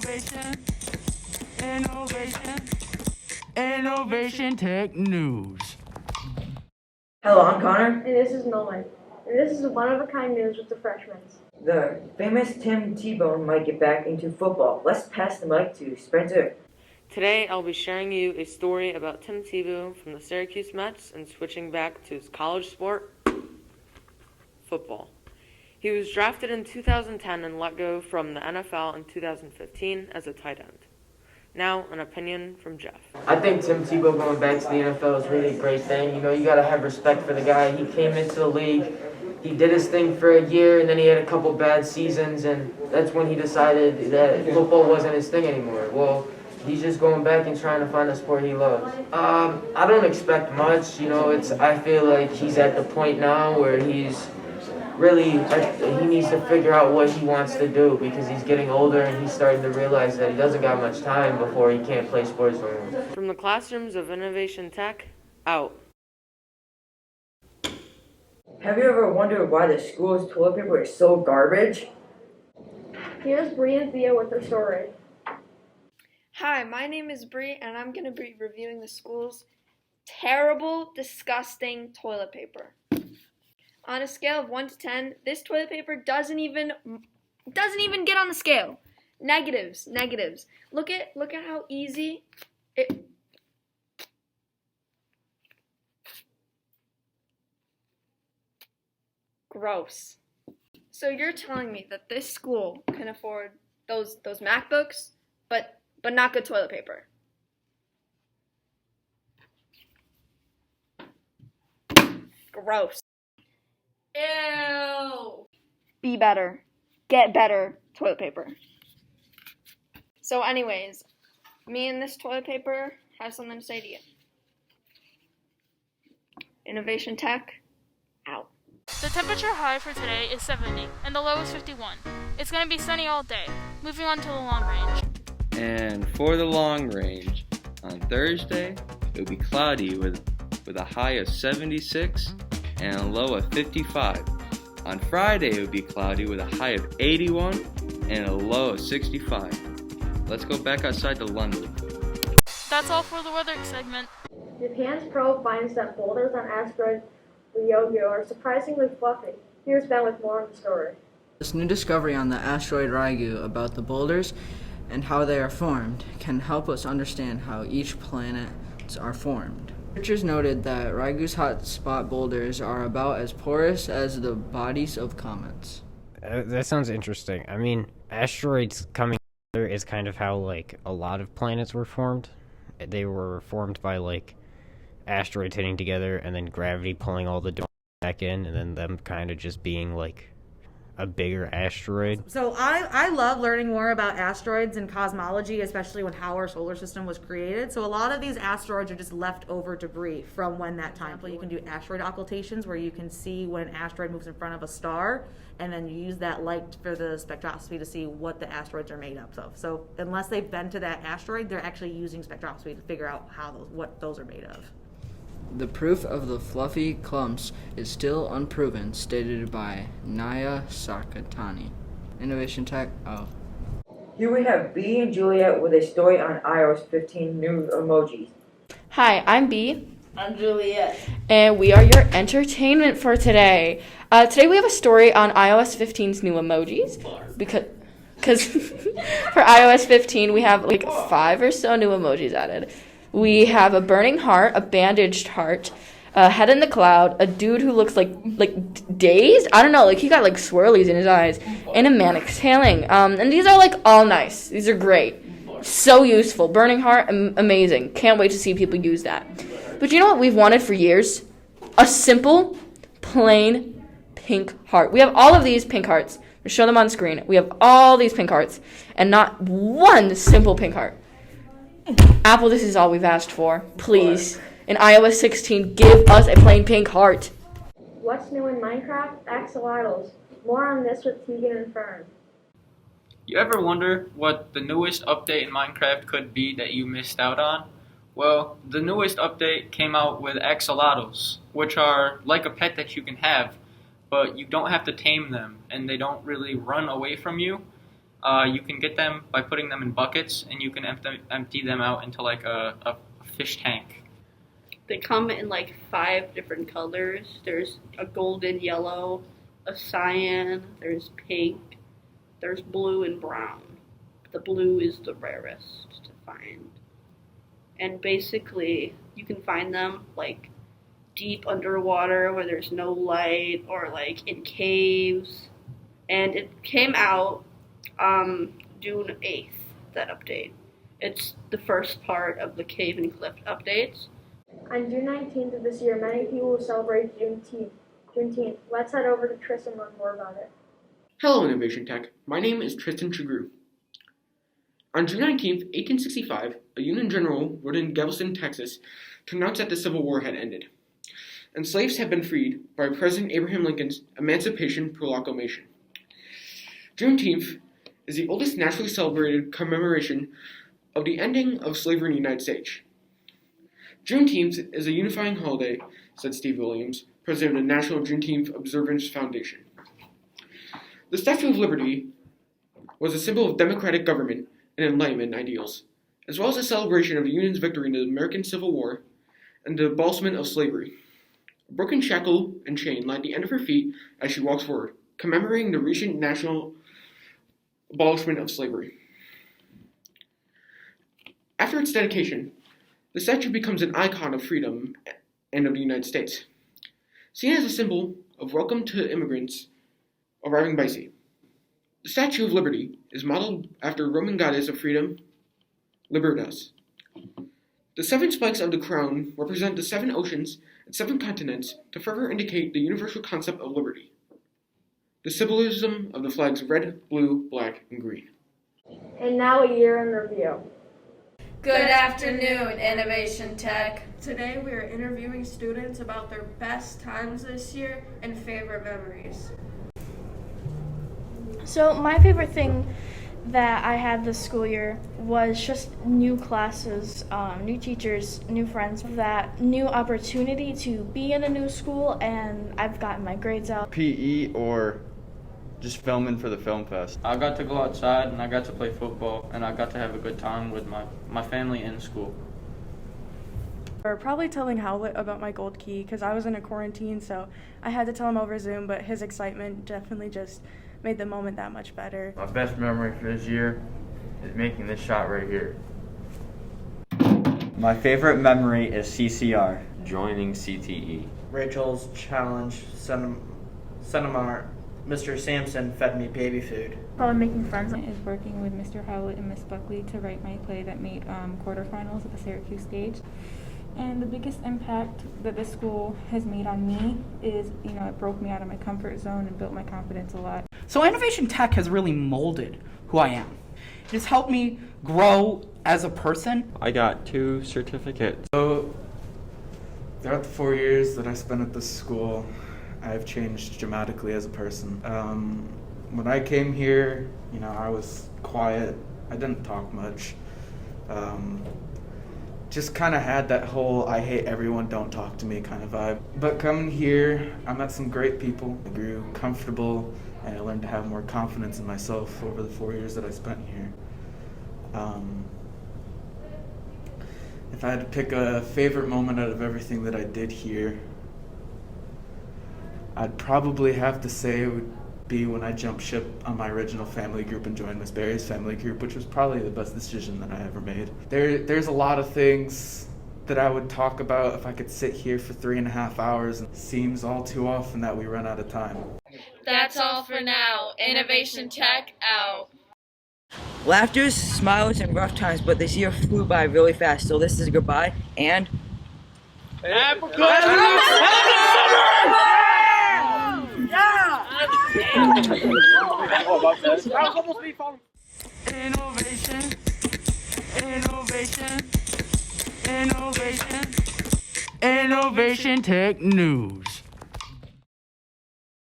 Innovation, innovation, innovation tech news. Hello, I'm Connor. And this is Nolan. And this is one-of-a-kind news with the Freshmen. The famous Tim Tebow might get back into football. Let's pass the mic to Spencer. Today I'll be sharing you a story about Tim Tebow from the Syracuse Mets and switching back to his college sport, football. He was drafted in 2010 and let go from the NFL in 2015 as a tight end. Now, an opinion from Jeff. I think Tim Tebow going back to the NFL is really a great thing. You know, you got to have respect for the guy. He came into the league, he did his thing for a year, and then he had a couple bad seasons, and that's when he decided that football wasn't his thing anymore. Well, he's just going back and trying to find a sport he loves. I don't expect much. You know, I feel like he's at the point now where he's really, he needs to figure out what he wants to do because he's getting older and he's starting to realize that he doesn't got much time before he can't play sports anymore. From the classrooms of innovation tech, out. Have you ever wondered why the school's toilet paper is so garbage? Here's Bree and Thea with their story. Hi, my name is Bree, and I'm going to be reviewing the school's terrible, disgusting toilet paper. On a scale of 1 to 10, this toilet paper doesn't even get on the scale. Negatives. Look at how easy it. Gross. So you're telling me that this school can afford those MacBooks, but not good toilet paper? Gross. Ew. Be better. Get better toilet paper. So anyways, me and this toilet paper have something to say to you. Innovation tech, out. The temperature high for today is 70, and the low is 51. It's going to be sunny all day. Moving on to the long range. And for the long range, on Thursday, it will be cloudy with a high of 76 and a low of 55. On Friday, it will be cloudy with a high of 81 and a low of 65. Let's go back outside to London. That's all for the weather segment. Japan's probe finds that boulders on asteroid Ryugu are surprisingly fluffy. Here's Ben with more on the story. This new discovery on the asteroid Ryugu about the boulders and how they are formed can help us understand how each planets are formed. Researchers noted that Ryugu's hotspot boulders are about as porous as the bodies of comets. That sounds interesting. I mean, asteroids coming together is kind of how, like, a lot of planets were formed. They were formed by, like, asteroids hitting together and then gravity pulling all the debris back in, and then them kind of just being, like, a bigger asteroid. So I love learning more about asteroids and cosmology, especially when how our solar system was created. So a lot of these asteroids are just leftover debris from when that time. You can do asteroid occultations where you can see when an asteroid moves in front of a star, and then you use that light for the spectroscopy to see what the asteroids are made up of. So unless they've been to that asteroid, they're actually using spectroscopy to figure out what those are made of. The proof of the fluffy clumps is still unproven, stated by Naya Sarkatani. Innovation Tech, out. Here we have B and Juliet with a story on iOS 15 new emojis. Hi, I'm B. I'm Juliet. And we are your entertainment for today. Today we have a story on iOS 15's new emojis. Because for iOS 15 we have like 5 or so new emojis added. We have a burning heart, a bandaged heart, a head in the cloud, a dude who looks like dazed. I don't know, like he got like swirlies in his eyes, and a man exhaling. And these are like all nice. These are great. So useful. Burning heart, amazing. Can't wait to see people use that. But you know what we've wanted for years? A simple, plain pink heart. We have all of these pink hearts. We'll show them on screen. We have all these pink hearts, and not one simple pink heart. Apple, this is all we've asked for. Please, in iOS 16, give us a plain pink heart. What's new in Minecraft? Axolotls. More on this with Tegan and Fern. You ever wonder what the newest update in Minecraft could be that you missed out on? Well, the newest update came out with axolotls, which are like a pet that you can have, but you don't have to tame them, and they don't really run away from you. You can get them by putting them in buckets, and you can empty them out into like a fish tank. They come in like 5 different colors. There's a golden yellow, a cyan, there's pink, there's blue and brown. The blue is the rarest to find. And basically, you can find them like deep underwater where there's no light, or like in caves. And it came out June 8th, that update. It's the first part of the Cave and Cliff updates. On June 19th of this year, many people will celebrate Juneteenth. Let's head over to Tristan and learn more about it. Hello, Innovation Tech. My name is Tristan Chagru. On June 19th, 1865, a Union general wrote in Galveston, Texas, to announce that the Civil War had ended, and slaves had been freed by President Abraham Lincoln's Emancipation Proclamation. Juneteenth is the oldest nationally celebrated commemoration of the ending of slavery in the United States. Juneteenth is a unifying holiday, said Steve Williams, president of the National Juneteenth Observance Foundation. The Statue of Liberty was a symbol of democratic government and Enlightenment ideals, as well as a celebration of the Union's victory in the American Civil War and the abolishment of slavery. A broken shackle and chain lie at the end of her feet as she walks forward, commemorating the recent national abolishment of slavery. After its dedication, the statue becomes an icon of freedom and of the United States, seen as a symbol of welcome to immigrants arriving by sea. The Statue of Liberty is modeled after Roman goddess of freedom, Libertas. The 7 spikes of the crown represent the 7 oceans and 7 continents to further indicate the universal concept of liberty, the symbolism of the flags red, blue, black, and green. And now a year in review. Good afternoon, Innovation Tech. Today we are interviewing students about their best times this year and favorite memories. So my favorite thing that I had this school year was just new classes, new teachers, new friends, that new opportunity to be in a new school, and I've gotten my grades out. PE or just filming for the film fest. I got to go outside and I got to play football and I got to have a good time with my family in school. Or probably telling Howlett about my gold key, because I was in a quarantine, so I had to tell him over Zoom, but his excitement definitely just made the moment that much better. My best memory for this year is making this shot right here. My favorite memory is CCR. Joining CTE. Rachel's challenge, Cinnamar. Mr. Sampson fed me baby food. Probably making friends is working with Mr. Howlett and Miss Buckley to write my play that made quarterfinals at the Syracuse stage. And the biggest impact that this school has made on me is, it broke me out of my comfort zone and built my confidence a lot. So Innovation Tech has really molded who I am. It has helped me grow as a person. I got 2 certificates. So, throughout the 4 years that I spent at this school, I've changed dramatically as a person. When I came here, I was quiet. I didn't talk much. Just kind of had that whole I hate everyone, don't talk to me kind of vibe. But coming here, I met some great people. I grew comfortable and I learned to have more confidence in myself over the 4 years that I spent here. If I had to pick a favorite moment out of everything that I did here, I'd probably have to say it would be when I jumped ship on my original family group and joined Miss Barry's family group, which was probably the best decision that I ever made. There's a lot of things that I would talk about if I could sit here for 3.5 hours. It seems all too often that we run out of time. That's all for now. Innovation Tech out. Laughters, smiles, and rough times, but this year flew by really fast. So this is a goodbye, and Happy Innovation, innovation, innovation, Innovation Tech News.